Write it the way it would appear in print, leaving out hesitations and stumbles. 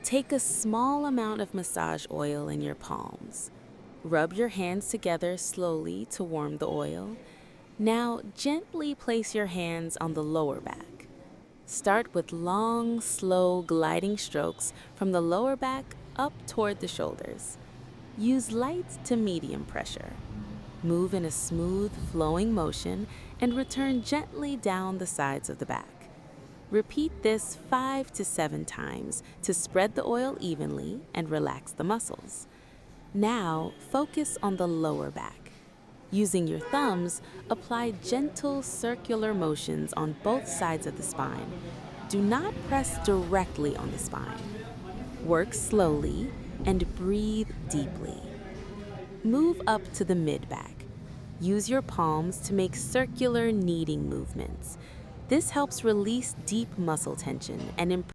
Take a small amount of massage oil in your palms. Rub your hands together slowly to warm the oil. Now, gently place your hands on the lower back. Start with long, slow gliding strokes from the lower back up toward the shoulders. Use light to medium pressure. Move in a smooth, flowing motion and return gently down the sides of the back. Repeat this 5 to 7 times to spread the oil evenly and relax the muscles. Now, focus on the lower back. Using your thumbs, apply gentle circular motions on both sides of the spine. Do not press directly on the spine. Work slowly and breathe deeply. Move up to the mid-back. Use your palms to make circular kneading movements. This helps release deep muscle tension and improve